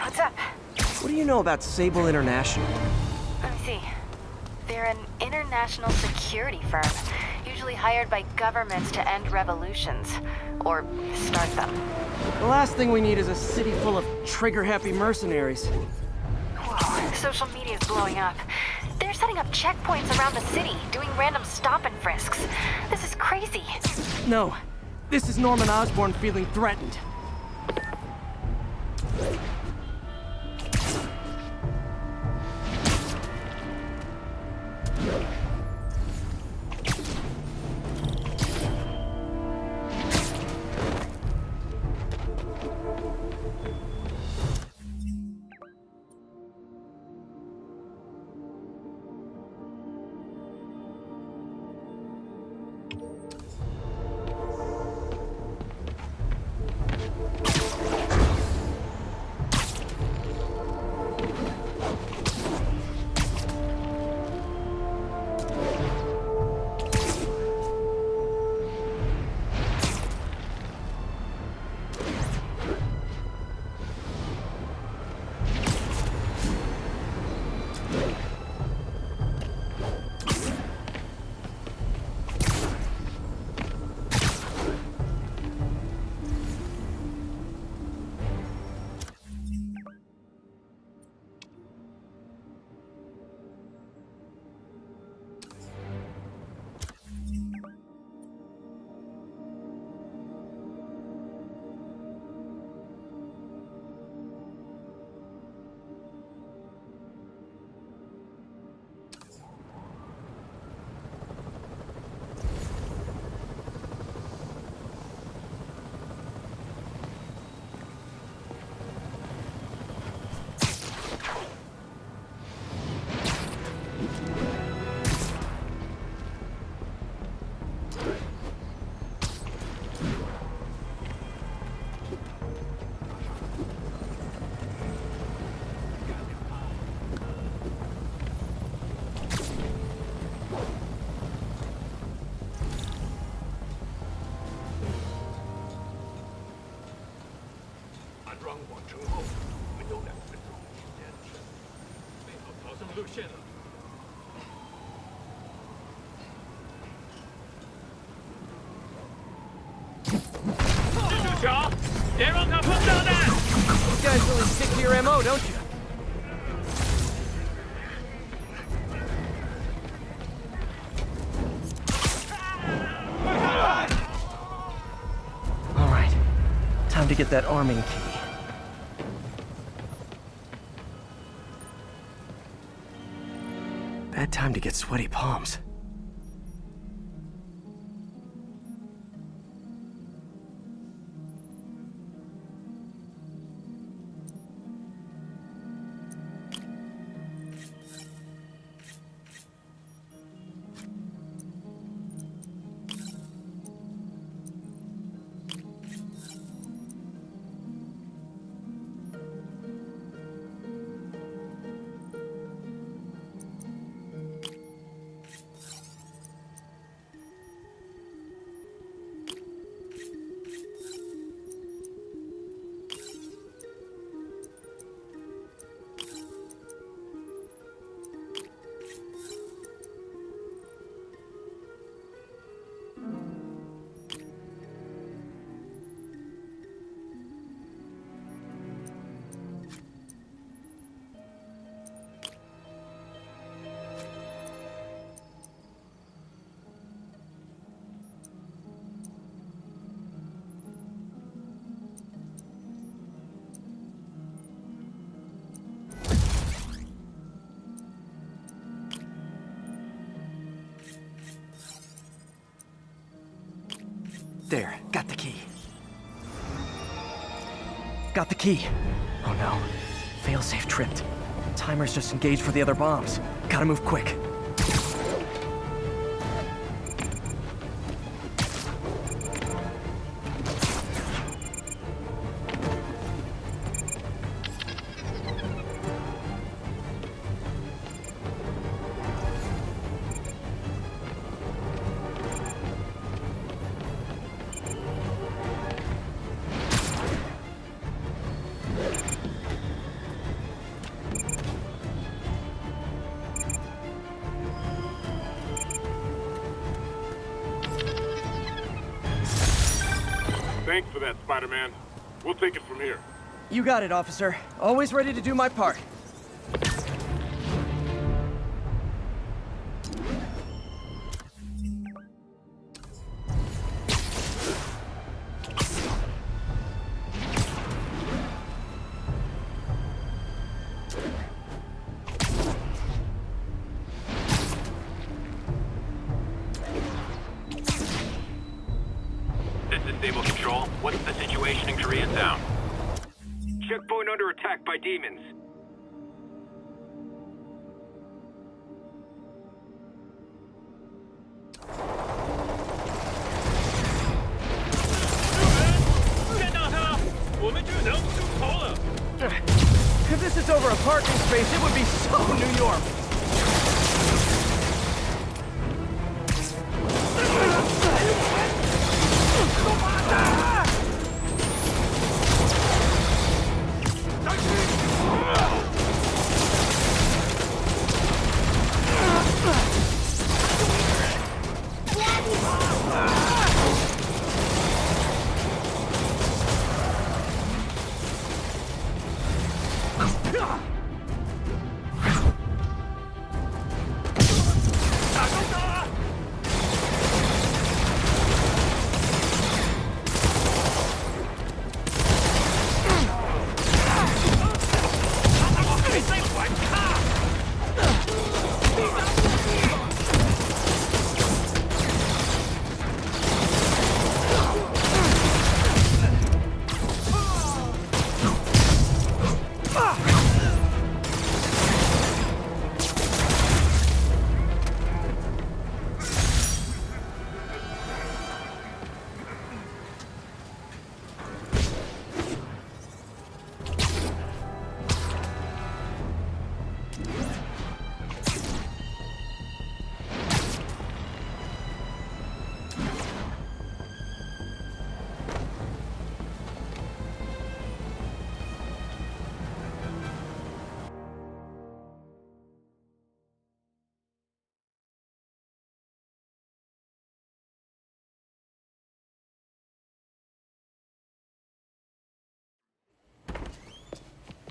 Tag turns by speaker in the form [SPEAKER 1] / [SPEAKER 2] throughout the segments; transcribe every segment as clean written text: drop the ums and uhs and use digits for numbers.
[SPEAKER 1] What's up?
[SPEAKER 2] What do you know about Sable International?
[SPEAKER 1] Let me see. They're an international security firm, usually hired by governments to end revolutions. Or start them.
[SPEAKER 2] The last thing we need is a city full of trigger-happy mercenaries.
[SPEAKER 1] Whoa, social media's blowing up. They're setting up checkpoints around the city, doing random stop and frisks. This is crazy.
[SPEAKER 2] No, this is Norman Osborn feeling threatened. You guys really stick to your MO, don't you? All right, time to get that arming key. Bad time to get sweaty palms. There, got the key. Got the key. Oh no. Failsafe tripped. Timer's just engaged for the other bombs. Gotta move quick.
[SPEAKER 3] Thanks for that, Spider-Man. We'll take it from here.
[SPEAKER 2] You got it, officer. Always ready to do my part.
[SPEAKER 4] This is Stable Control. What's the situation in Koreatown?
[SPEAKER 5] Checkpoint under attack by demons.
[SPEAKER 2] If this is over a parking space, it would be so New York.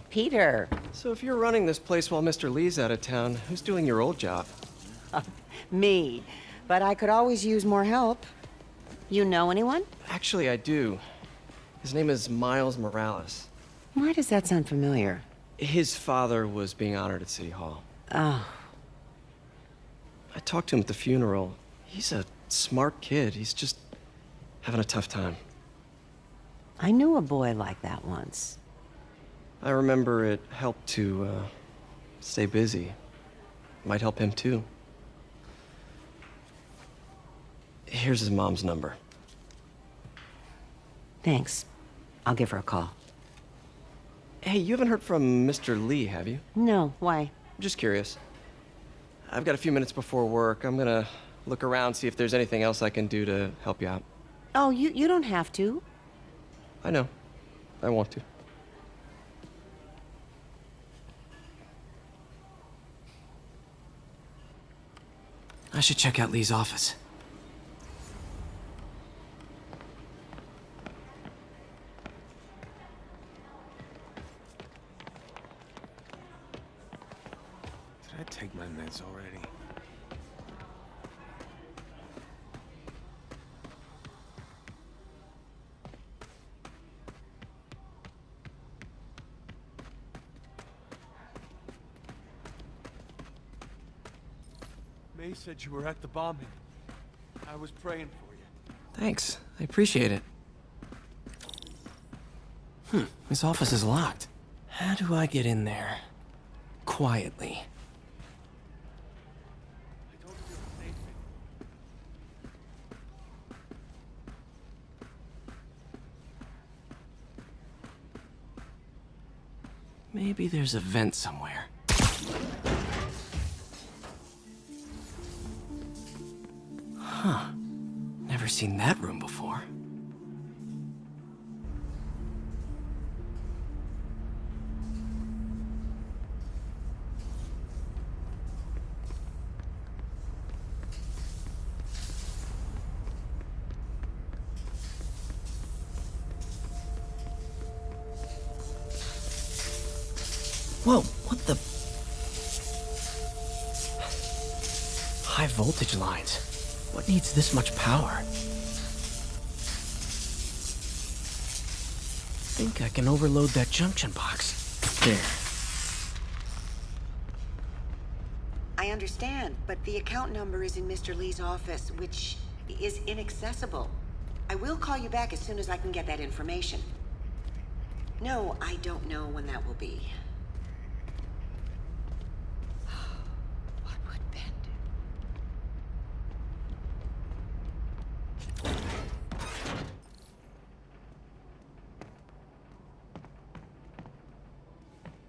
[SPEAKER 6] Peter.
[SPEAKER 2] So if you're running this place while Mr. Lee's out of town, who's doing your old job?
[SPEAKER 6] Me. But I could always use more help. You know anyone?
[SPEAKER 2] Actually, I do. His name is Miles Morales.
[SPEAKER 6] Why does that sound familiar?
[SPEAKER 2] His father was being honored at City Hall.
[SPEAKER 6] Oh.
[SPEAKER 2] I talked to him at the funeral. He's a smart kid. He's just having a tough time.
[SPEAKER 6] I knew a boy like that once.
[SPEAKER 2] I remember it helped to stay busy. Might help him too. Here's his mom's number.
[SPEAKER 6] Thanks. I'll give her a call.
[SPEAKER 2] Hey, you haven't heard from Mr. Lee, have you?
[SPEAKER 6] No, why?
[SPEAKER 2] I'm just curious. I've got a few minutes before work. I'm gonna look around, see if there's anything else I can do to help you out.
[SPEAKER 6] Oh, you don't have to.
[SPEAKER 2] I know. I want to. I should check out Lee's office.
[SPEAKER 5] Did I take my meds already? May said you were at the bombing. I was praying for you.
[SPEAKER 2] Thanks. I appreciate it. His office is locked. How do I get in there? Quietly.
[SPEAKER 5] I told you to save me.
[SPEAKER 2] Maybe there's a vent somewhere. Huh. Never seen that room before. Whoa, what the? High voltage lines. What needs this much power? I think I can overload that junction box. There.
[SPEAKER 6] I understand, but the account number is in Mr. Lee's office, which is inaccessible. I will call you back as soon as I can get that information. No, I don't know when that will be. What would Ben do?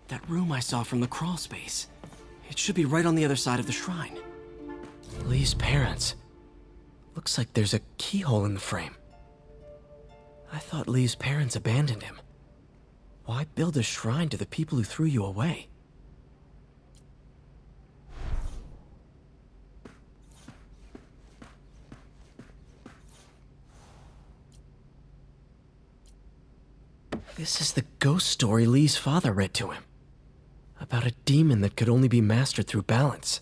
[SPEAKER 2] That room I saw from the crawl space. It should be right on the other side of the shrine. Lee's parents. Looks like there's a keyhole in the frame. I thought Lee's parents abandoned him. Why build a shrine to the people who threw you away? This is the ghost story Lee's father read to him. About a demon that could only be mastered through balance.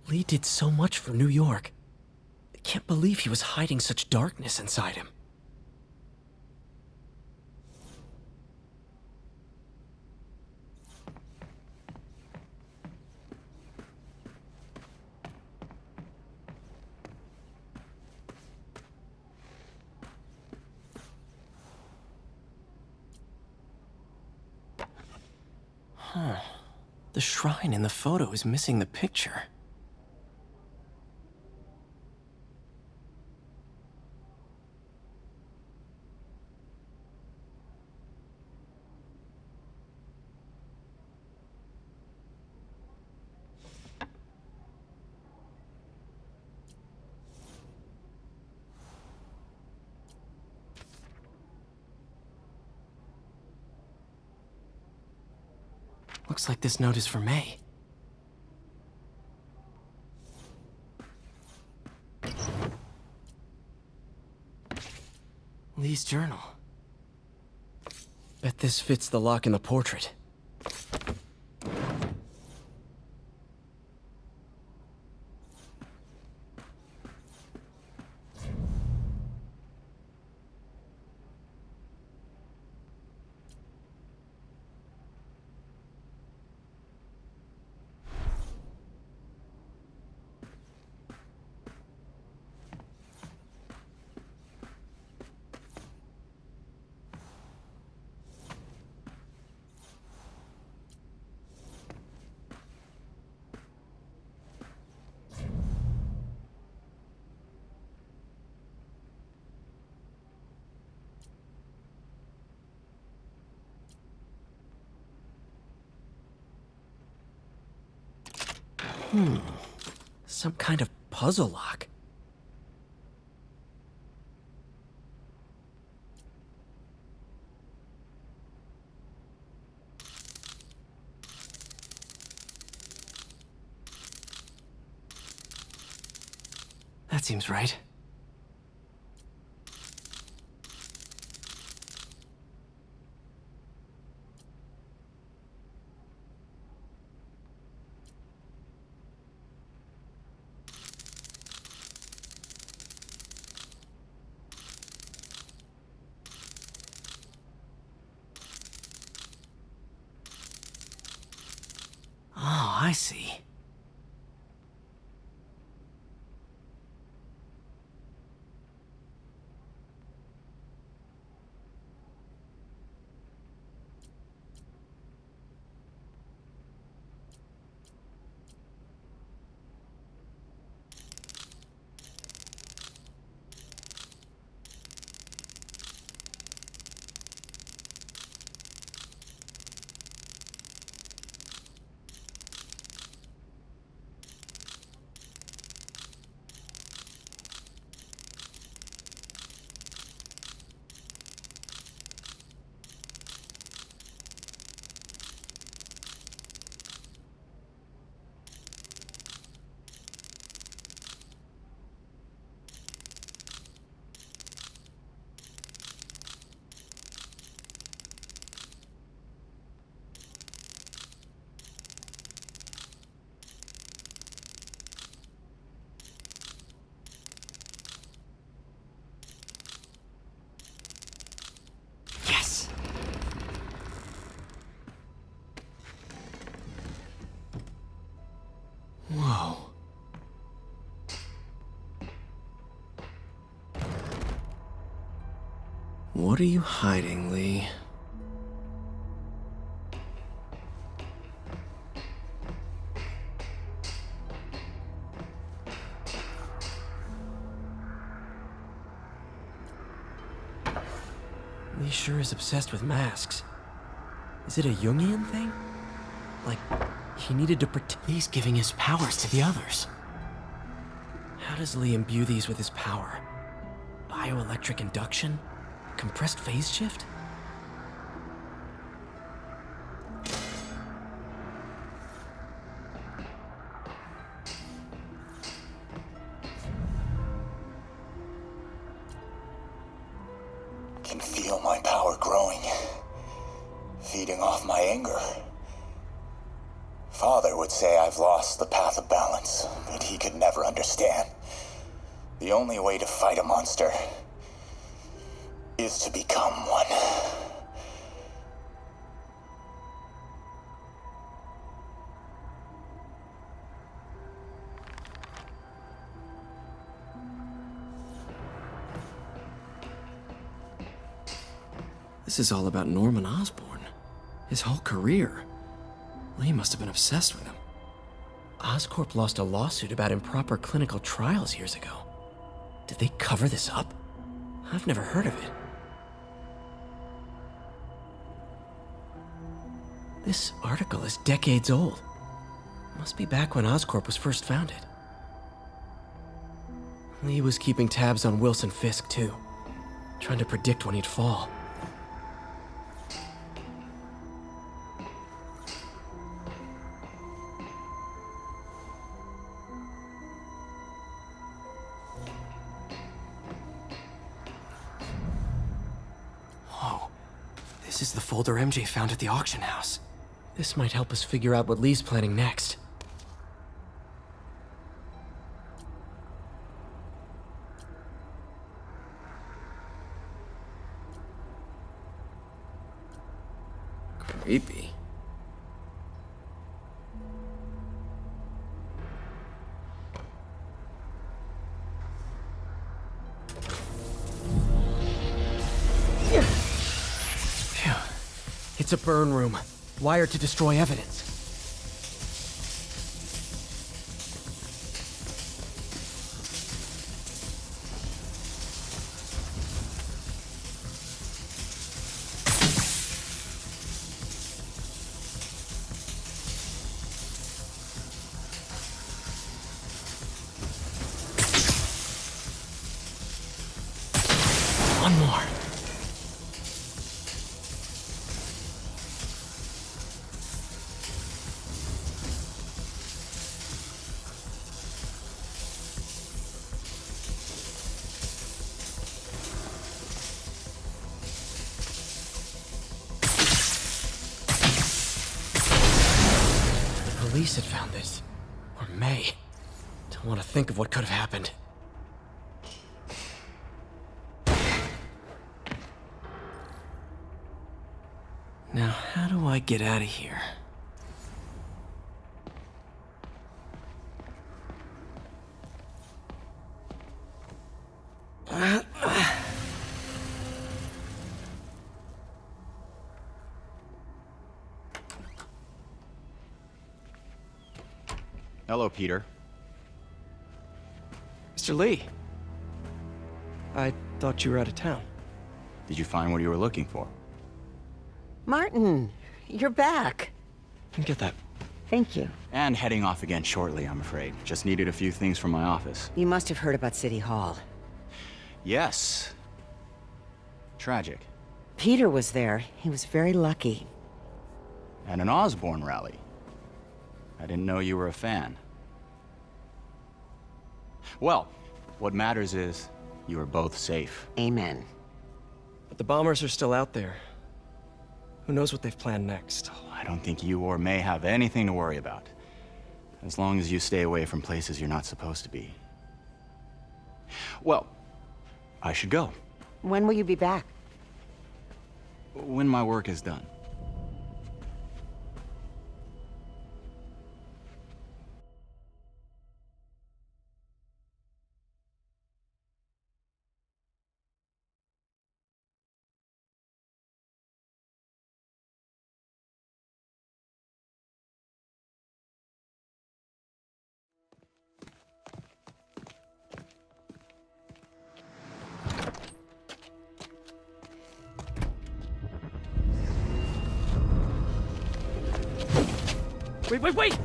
[SPEAKER 2] Lee did so much for New York. I can't believe he was hiding such darkness inside him. Huh. The shrine in the photo is missing the picture. Looks like this note is for May. Lee's journal. Bet this fits the lock in the portrait. Some kind of puzzle lock. That seems right. Oh, I see. What are you hiding, Lee? Lee sure is obsessed with masks. Is it a Jungian thing? Like, he needed to protect. He's giving his powers to the others. How does Lee imbue these with his power? Bioelectric induction? Compressed phase shift?
[SPEAKER 7] Can feel my power growing, feeding off my anger. Father would say I've lost the path of balance, but he could never understand. The only way to fight a monster is to become one.
[SPEAKER 2] This is all about Norman Osborn. His whole career. Lee must have been obsessed with him. Oscorp lost a lawsuit about improper clinical trials years ago. Did they cover this up? I've never heard of it. This article is decades old. Must be back when Oscorp was first founded. Lee was keeping tabs on Wilson Fisk, too. Trying to predict when he'd fall. This is the folder MJ found at the auction house. This might help us figure out what Lee's planning next. Creepy. It's a burn room, wired to destroy evidence. One more. Police had found this. Or May. Don't want to think of what could have happened. Now, how do I get out of here?
[SPEAKER 8] Hello, Peter.
[SPEAKER 2] Mr. Lee. I thought you were out of town.
[SPEAKER 8] Did you find what you were looking for?
[SPEAKER 6] Martin, you're back.
[SPEAKER 2] Get that.
[SPEAKER 6] Thank you.
[SPEAKER 8] And heading off again shortly, I'm afraid. Just needed a few things from my office.
[SPEAKER 6] You must have heard about City Hall.
[SPEAKER 8] Yes. Tragic.
[SPEAKER 6] Peter was there. He was very lucky.
[SPEAKER 8] At an Osborn rally. I didn't know you were a fan. Well, what matters is you are both safe.
[SPEAKER 6] Amen.
[SPEAKER 2] But the bombers are still out there. Who knows what they've planned next?
[SPEAKER 8] I don't think you or May have anything to worry about. As long as you stay away from places you're not supposed to be. Well, I should go.
[SPEAKER 6] When will you be back?
[SPEAKER 8] When my work is done.
[SPEAKER 2] Wait!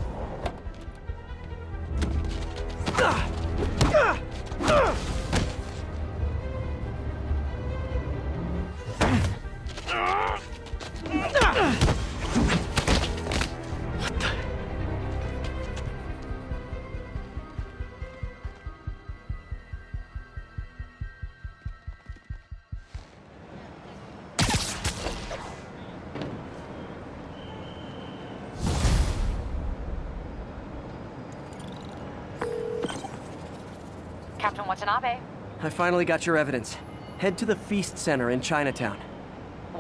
[SPEAKER 1] Captain Watanabe,
[SPEAKER 2] I finally got your evidence. Head to the Feast Center in Chinatown.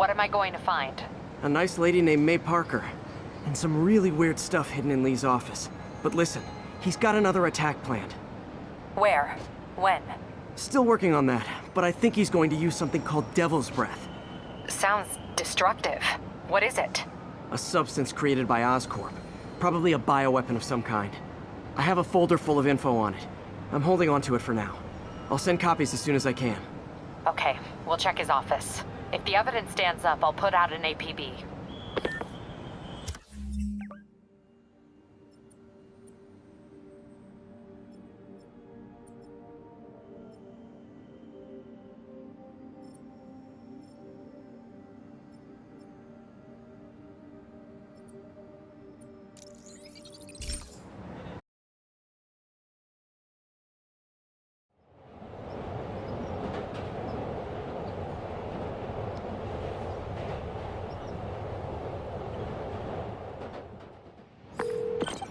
[SPEAKER 1] what am I going to find?
[SPEAKER 2] A nice lady named May Parker. And some really weird stuff hidden in Lee's office. But listen, he's got another attack planned.
[SPEAKER 1] Where? When?
[SPEAKER 2] Still working on that, but I think he's going to use something called Devil's Breath.
[SPEAKER 1] Sounds destructive. What is it?
[SPEAKER 2] A substance created by Oscorp. Probably a bioweapon of some kind. I have a folder full of info on it. I'm holding on to it for now. I'll send copies as soon as I can.
[SPEAKER 1] Okay, we'll check his office. If the evidence stands up, I'll put out an APB.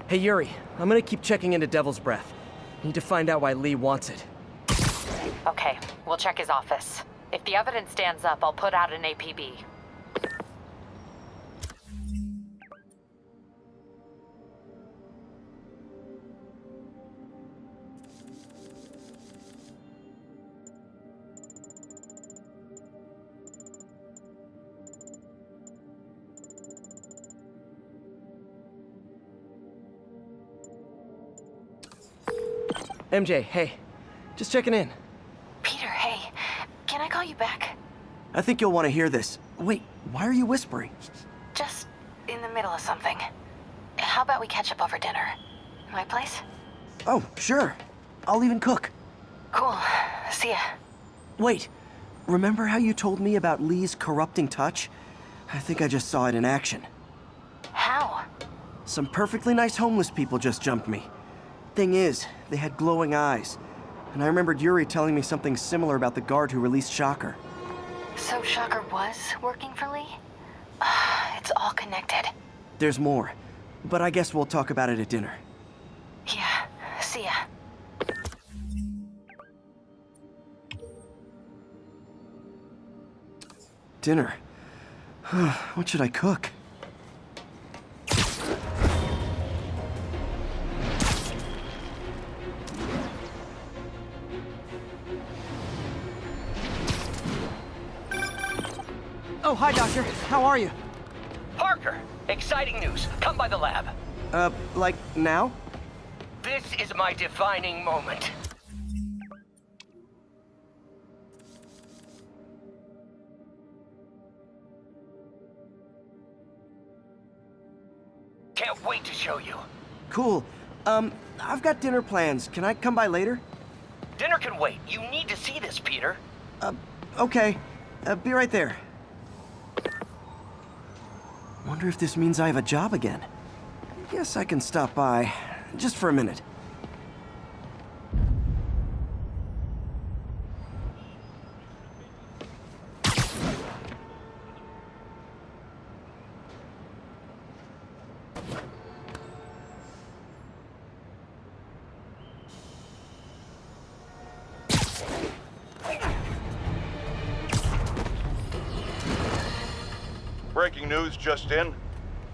[SPEAKER 2] Hey Yuri, I'm gonna keep checking into Devil's Breath. Need to find out why Lee wants it.
[SPEAKER 1] Okay, we'll check his office. If the evidence stands up, I'll put out an APB.
[SPEAKER 2] MJ, hey. Just checking in.
[SPEAKER 1] Peter, hey. Can I call you back?
[SPEAKER 2] I think you'll want to hear this. Wait, why are you whispering?
[SPEAKER 1] Just in the middle of something. How about we catch up over dinner? My place?
[SPEAKER 2] Oh, sure. I'll even cook.
[SPEAKER 1] Cool. See ya.
[SPEAKER 2] Wait, remember how you told me about Lee's corrupting touch? I think I just saw it in action.
[SPEAKER 1] How?
[SPEAKER 2] Some perfectly nice homeless people just jumped me. Thing is, they had glowing eyes. And I remembered Yuri telling me something similar about the guard who released Shocker.
[SPEAKER 1] So Shocker was working for Lee? It's all connected.
[SPEAKER 2] There's more, but I guess we'll talk about it at dinner.
[SPEAKER 1] Yeah. See ya.
[SPEAKER 2] Dinner. What should I cook? Oh, hi, Doctor. How are you?
[SPEAKER 9] Parker, exciting news. Come by the lab.
[SPEAKER 2] Like now?
[SPEAKER 9] This is my defining moment. Can't wait to show you.
[SPEAKER 2] Cool. I've got dinner plans. Can I come by later?
[SPEAKER 9] Dinner can wait. You need to see this, Peter.
[SPEAKER 2] Okay. Be right there. Wonder if this means I have a job again. Guess I can stop by, just for a minute.
[SPEAKER 10] Breaking news just in.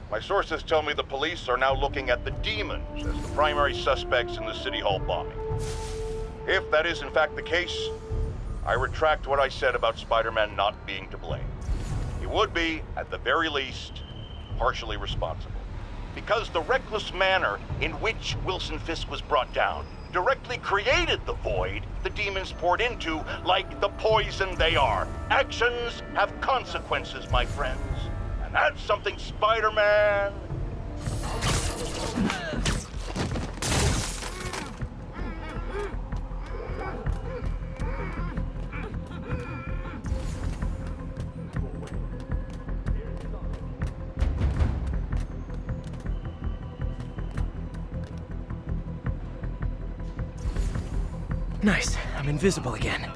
[SPEAKER 10] My sources tell me the police are now looking at the demons as the primary suspects in the City Hall bombing. If that is in fact the case, I retract what I said about Spider-Man not being to blame. He would be, at the very least, partially responsible. Because the reckless manner in which Wilson Fisk was brought down directly created the void the demons poured into, like the poison they are. Actions have consequences, my friends. And that's something Spider-Man
[SPEAKER 2] Nice. I'm invisible again.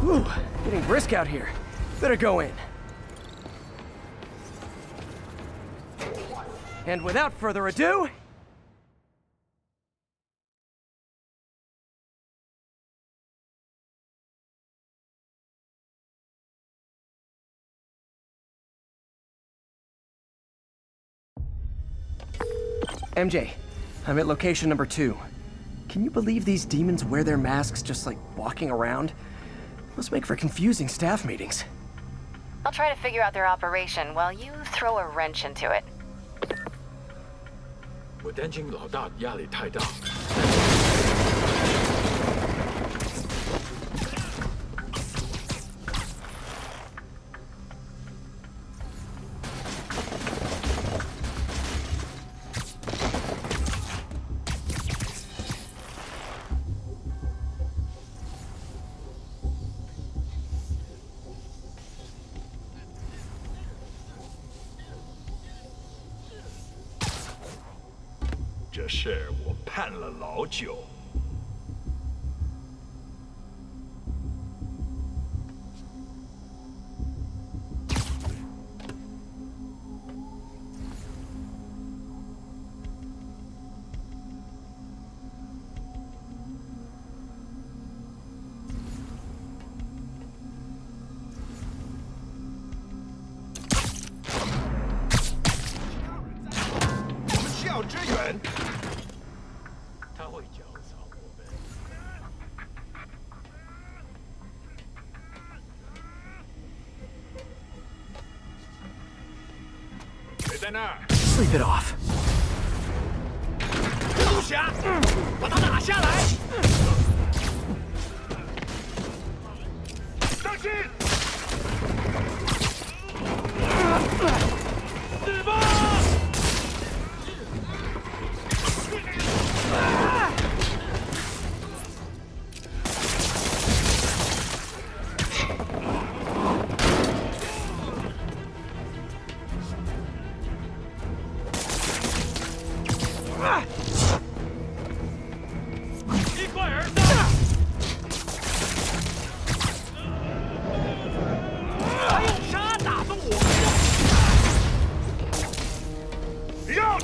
[SPEAKER 2] Ooh, getting brisk out here. Better go in. And without further ado... MJ, I'm at location number 2. Can you believe these demons wear their masks just like walking around? Must make for confusing staff meetings.
[SPEAKER 1] I'll try to figure out their operation while you throw a wrench into it.
[SPEAKER 11] 我担心老大压力太大。这事我盼了老久。我们需要支援。 他会搅草我们。谁在那儿？
[SPEAKER 2] Sleep it off.
[SPEAKER 11] 蜘蛛侠，把他打下来！当心！死吧！ 一块儿的！还用啥打发我们？让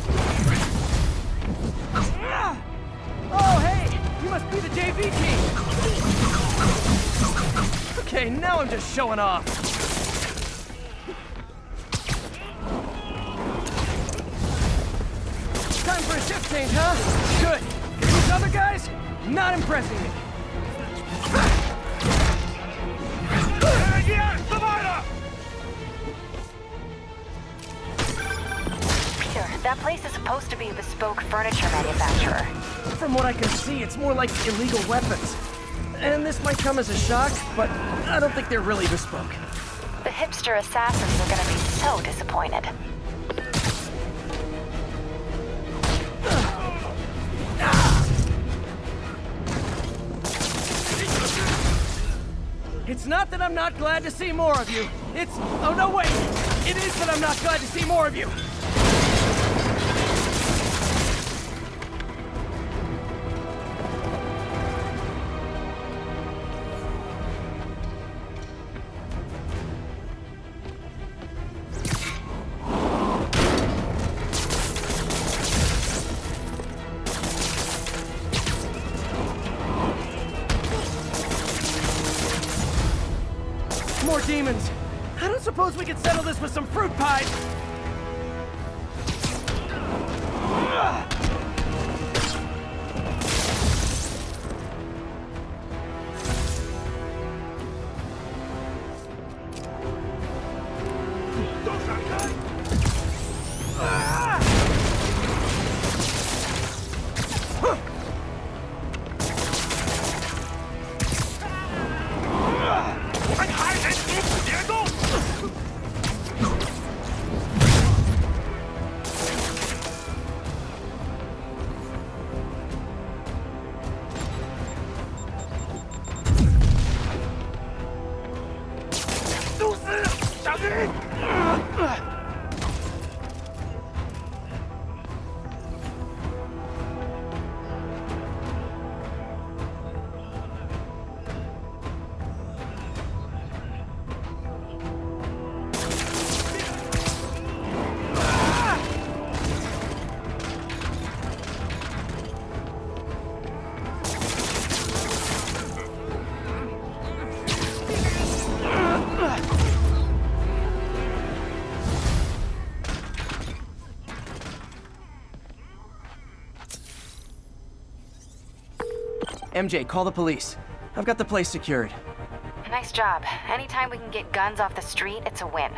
[SPEAKER 2] Oh, hey! You must be the JV team! Okay, now I'm just showing off. Time for a shift change, huh? Good. These other guys, not impressing me.
[SPEAKER 1] Peter, that place is supposed to be a bespoke furniture manufacturer.
[SPEAKER 2] From what I can see, it's more like illegal weapons. And this might come as a shock, but I don't think they're really bespoke.
[SPEAKER 1] The hipster assassins are gonna be so disappointed.
[SPEAKER 2] It's not that I'm not glad to see more of you. It's... oh no, wait! It is that I'm not glad to see more of you! More demons! I don't suppose we could settle this with some fruit pies! MJ, call the police. I've got the place secured.
[SPEAKER 1] Nice job. Anytime we can get guns off the street, it's a win.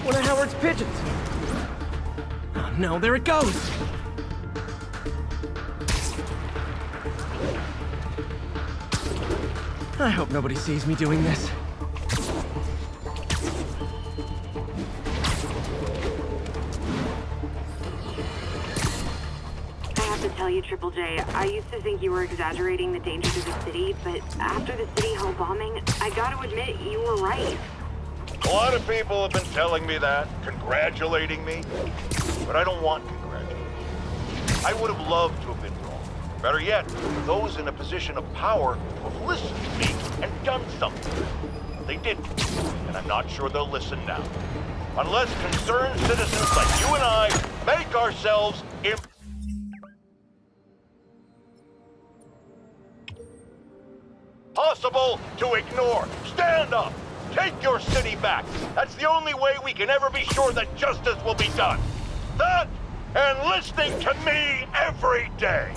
[SPEAKER 2] One of Howard's pigeons! Oh no, there it goes! I hope nobody sees me doing this.
[SPEAKER 12] I have to tell you, Triple J, I used to think you were exaggerating the danger to the city, but after the City Hall bombing, I gotta admit, you were right.
[SPEAKER 10] A lot of people have been telling me that, congratulating me, but I don't want congratulations. I would have loved to have been wrong. Better yet, those in a position of power who have listened to me and done something. They didn't, and I'm not sure they'll listen now. Unless concerned citizens like you and I make ourselves impossible to ignore. Stand up! Take your city back. That's the only way we can ever be sure that justice will be done. That and listening to me every day.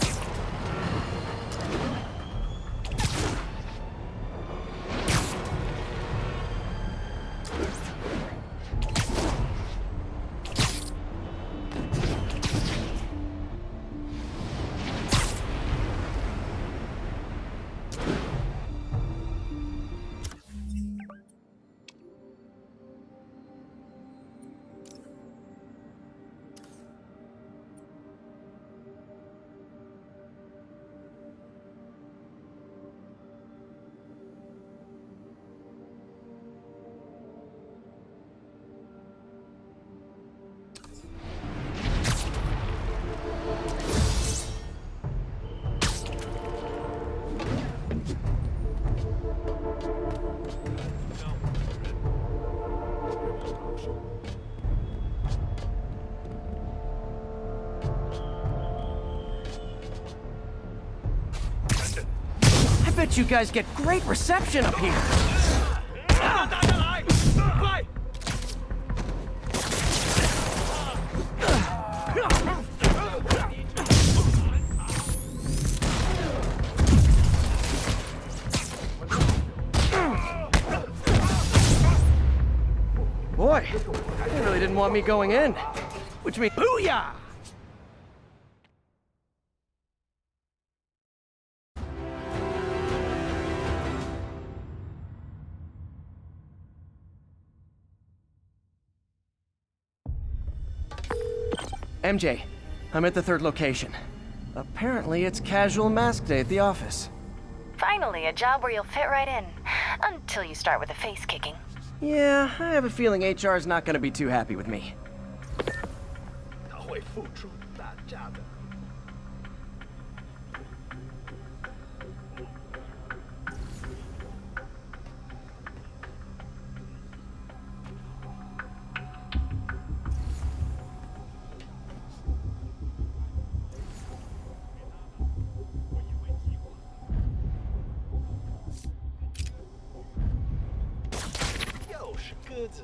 [SPEAKER 2] I bet you guys get great reception up here. Boy, I really didn't
[SPEAKER 13] didn't want me going in. Which means, booyah! MJ, I'm at the third location. Apparently it's casual mask day at the office.
[SPEAKER 1] Finally, a job where you'll fit right in. Until you start with the face kicking.
[SPEAKER 13] Yeah, I have a feeling HR's not gonna be too happy with me.
[SPEAKER 11] 他会付出代价的。又是鸽子。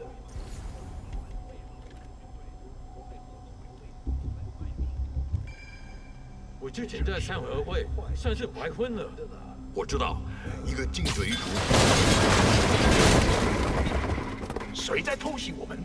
[SPEAKER 14] 我之前在三合会算是白混了。
[SPEAKER 15] 我知道，一个金水主。
[SPEAKER 11] 谁在偷袭我们？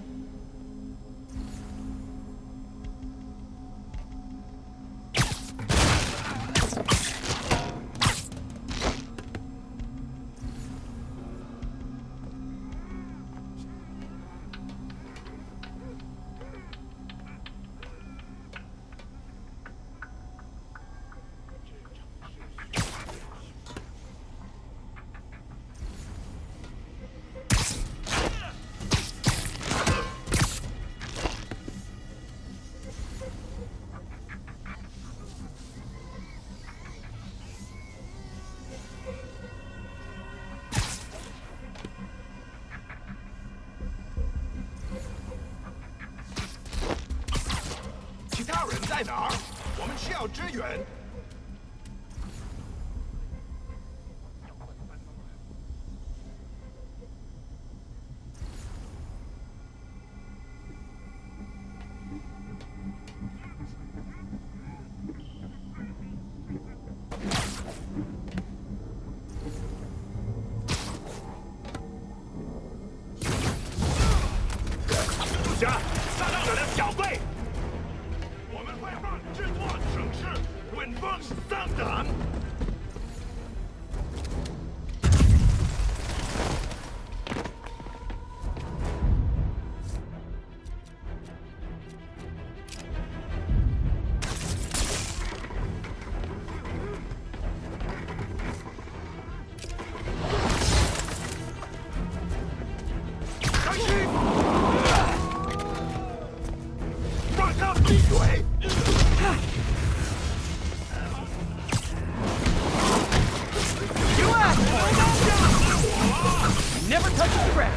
[SPEAKER 11] 其他人在哪儿？我们需要支援。下，上者的小队。 我们会让制作城市稳风上涨。开始！让他闭嘴！
[SPEAKER 13] Never touches the ground.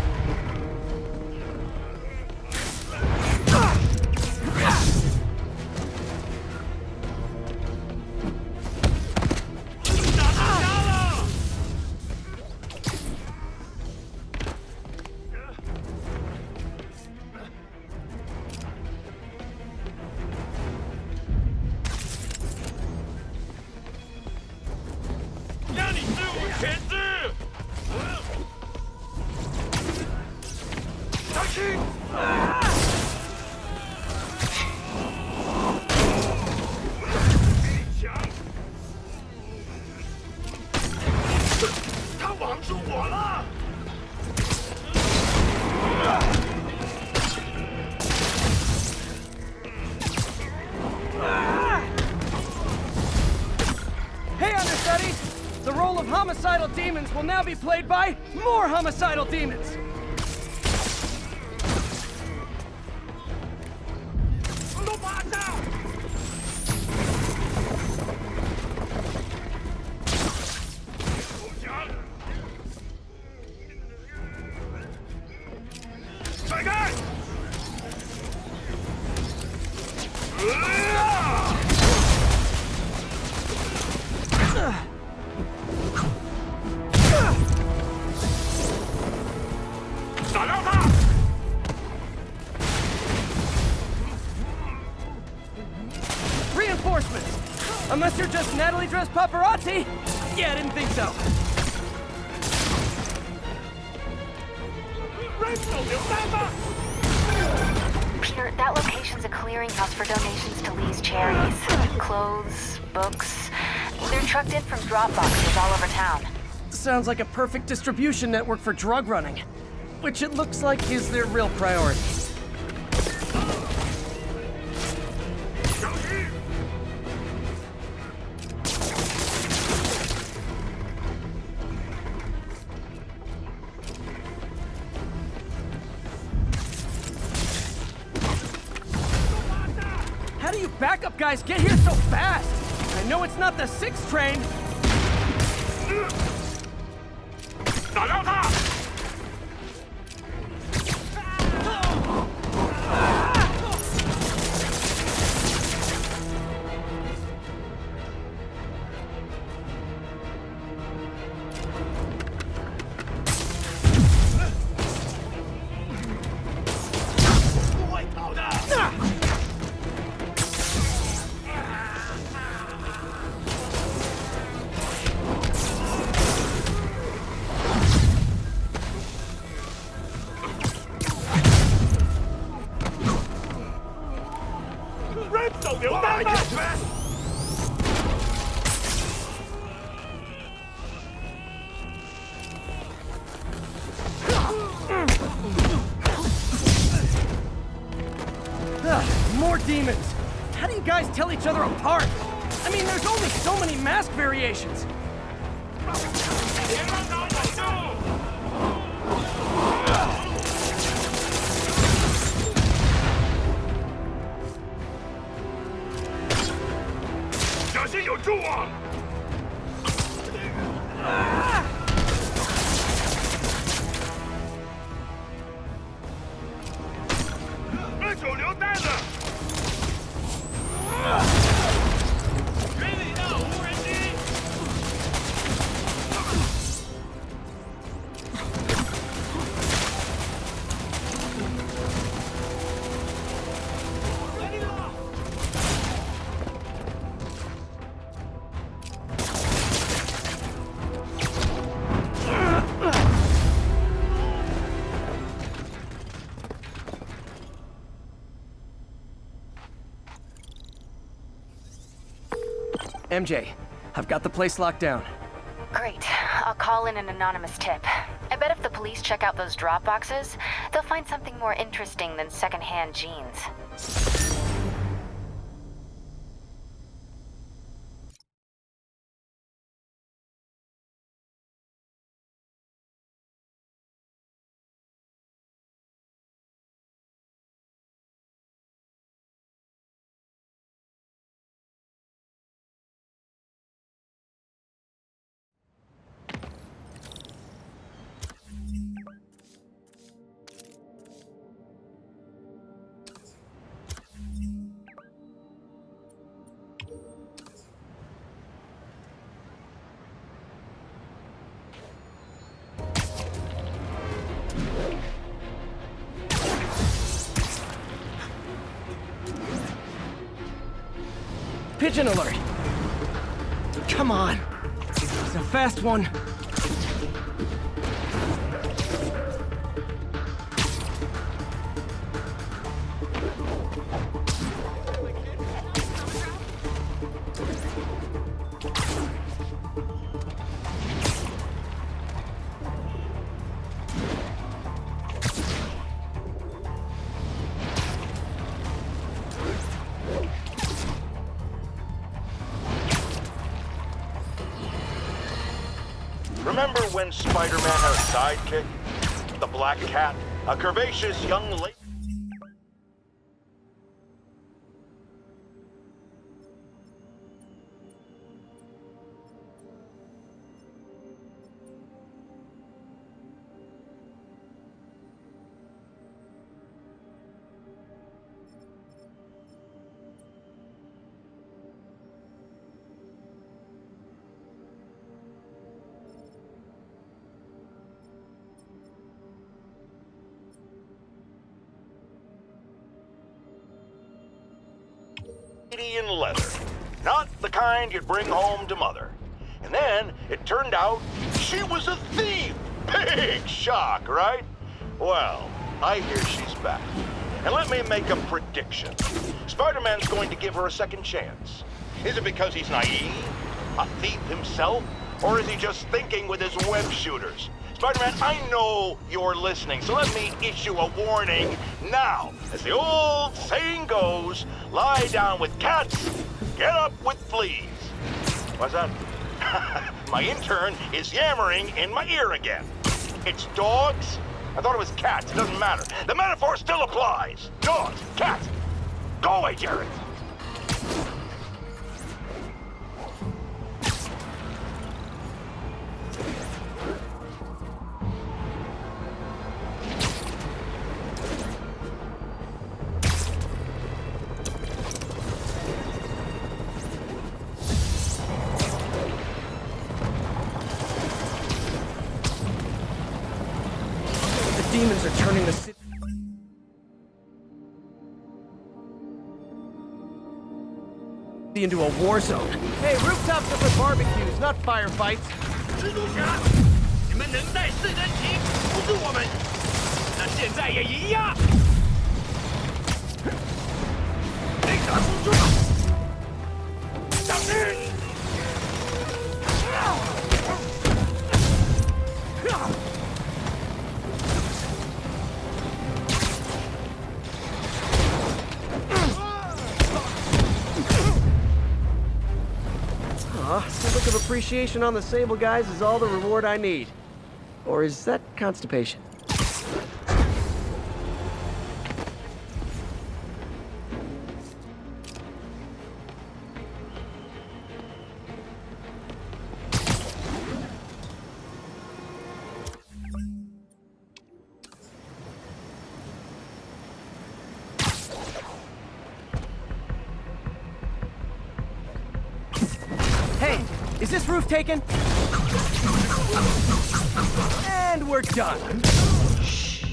[SPEAKER 13] The role of homicidal demons will now be played by more homicidal demons! Reinforcements! Unless you're just Natalie dressed paparazzi? Yeah, I didn't think so.
[SPEAKER 1] a clearinghouse for donations to Lee's charities. Clothes, books. They're trucked in from drop boxes all over town.
[SPEAKER 13] Sounds like a perfect distribution network for drug running, which it looks like is their real priority. How do you backup guys get here so fast? I know it's not the 6th train.
[SPEAKER 11] 打掉他！ 人走流弹吧！
[SPEAKER 13] More demons! How do you guys tell each other apart? I mean, there's only so many mask variations.
[SPEAKER 11] 别让他跑掉！小心有柱啊！ 二手榴弹呢？云里的无人机。
[SPEAKER 13] MJ, I've got the place locked down.
[SPEAKER 1] Great. I'll call in an anonymous tip. I bet if the police check out those drop boxes, they'll find something more interesting than secondhand jeans.
[SPEAKER 13] Pigeon alert! Come on! It's a fast one.
[SPEAKER 10] Remember when Spider-Man had a sidekick? The Black Cat? A curvaceous young lady? In leather. Not the kind you'd bring home to mother. And then it turned out she was a thief. Big shock, right? Well, I hear she's back. And let me make a prediction. Spider-Man's going to give her a second chance. Is it because he's naive, a thief himself, or is he just thinking with his web shooters? Spider-Man, I know you're listening, so let me issue a warning now. As the old saying goes, lie down with cats, get up with fleas. What's that? My intern is yammering in my ear again. It's dogs? I thought it was cats. It doesn't matter. The metaphor still applies. Dogs, cats. Go away, Jared.
[SPEAKER 13] Demons are turning the city into a war zone. Hey, rooftops are for barbecues, not firefights.
[SPEAKER 11] 蜘蛛侠，你们能耐4人行，不是我们，那现在也一样。雷达输出，上去！A
[SPEAKER 13] look of appreciation on the Sable guys is all the reward I need. Or is that constipation? Is this roof taken? And we're done. Shh.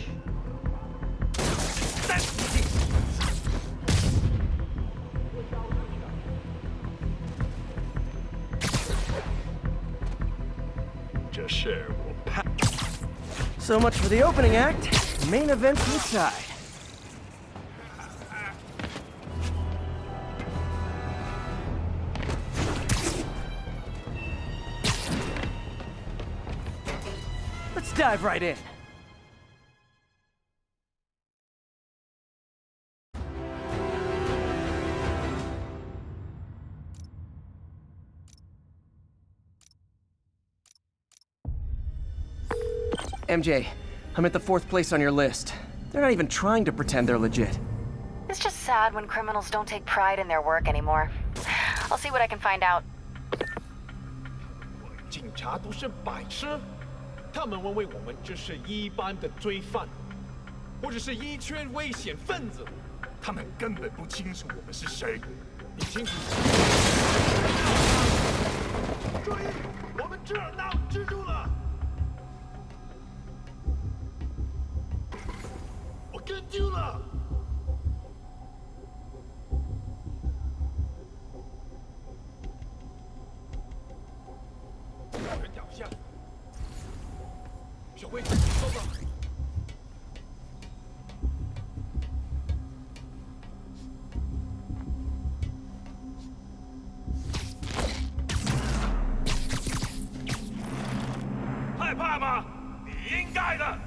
[SPEAKER 13] So much for the opening act. Main event inside. Let's dive right in. MJ, I'm at the 4th place on your list. They're not even trying to pretend they're legit.
[SPEAKER 1] It's just sad when criminals don't take pride in their work anymore. I'll see what I can find out.
[SPEAKER 14] 警察都是白痴，他们认为我们就是一般的罪犯，或者是一圈危险分子，他们根本不清楚我们是谁。你清楚？注意，我们这儿闹蜘蛛了！我跟丢了！人倒下。 小辉，报告。害怕吗？你应该的。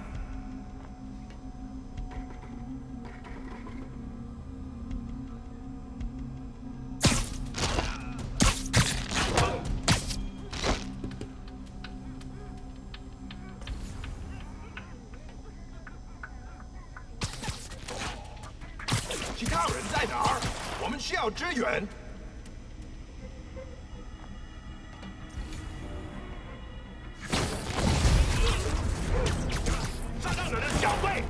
[SPEAKER 14] 其他人在哪儿？我们需要支援。上当者的小队。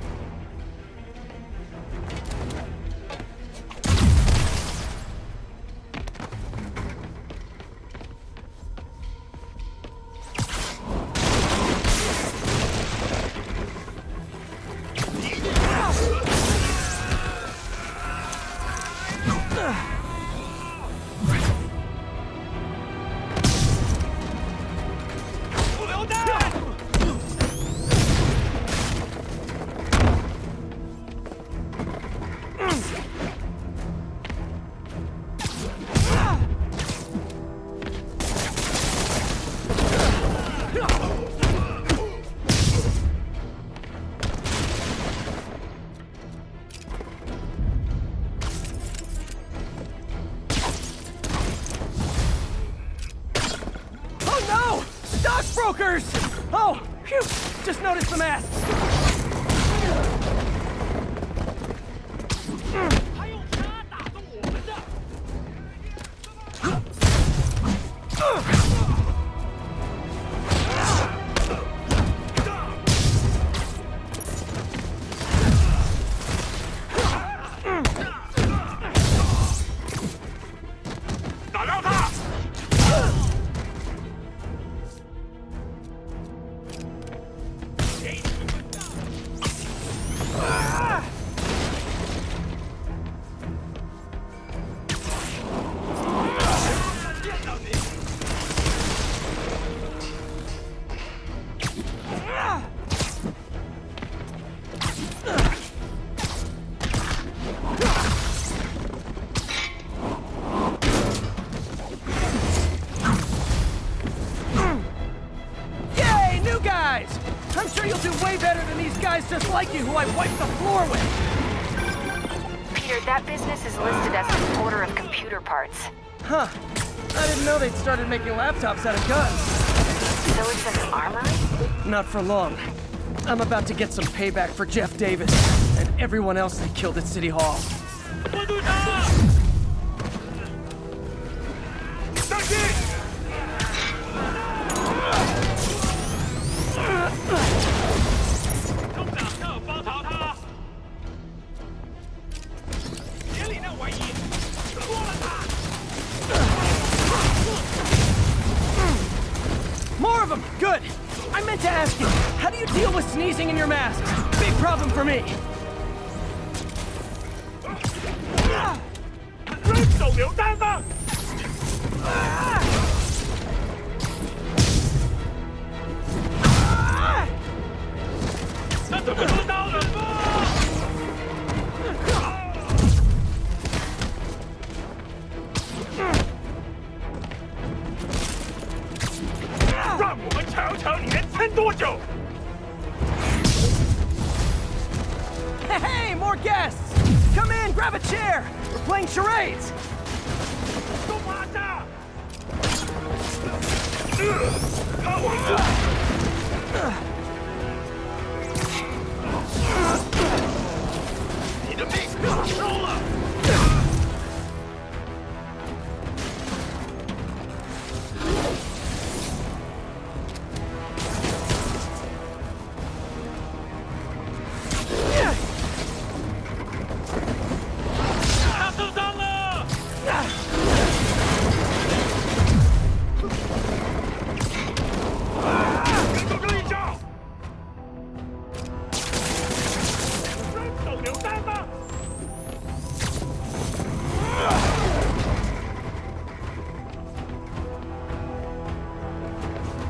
[SPEAKER 13] Just noticed the mask!
[SPEAKER 14] 还用他打动我们的？
[SPEAKER 11] 打到他！
[SPEAKER 13] Yay, new guys! I'm sure you'll do way better than these guys just like you who I wiped the floor with!
[SPEAKER 1] Peter, that business is listed as an importer of computer parts.
[SPEAKER 13] Huh. I didn't know they'd started making laptops out of guns.
[SPEAKER 1] So it's an armory?
[SPEAKER 13] Not for long. I'm about to get some payback for Jeff Davis and everyone else they killed at City Hall.
[SPEAKER 11] 关队长！上去！ 中长特包抄他！别理那玩意，捉了他！
[SPEAKER 13] More of them! Good! I meant to ask you, how do you deal with sneezing in your masks? Big problem for me!
[SPEAKER 11] 扔手榴弹吧！ 他怎么知道了吗？让我们瞧瞧你能撑多久！
[SPEAKER 13] Hey, more guests! Come in, grab a chair! We're playing charades!
[SPEAKER 11] 都趴下！看我的！ 你的命收了！ 他受伤了！跟住这一招！扔手榴弹吧！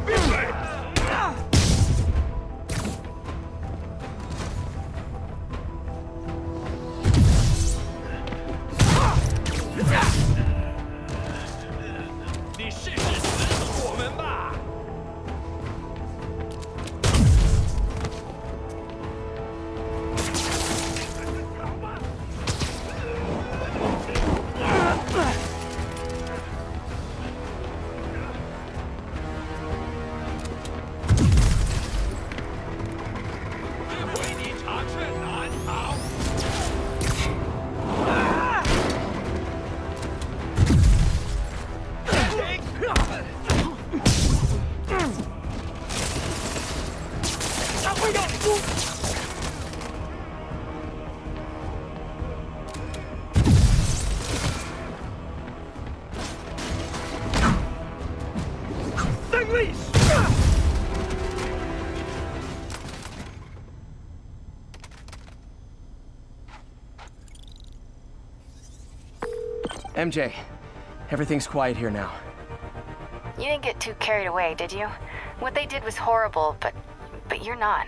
[SPEAKER 11] 闭嘴！ 你试试死我们吧！逃吧！这回你尝试难逃。
[SPEAKER 13] MJ, everything's quiet here now.
[SPEAKER 1] You didn't get too carried away, did you? What they did was horrible, but you're not.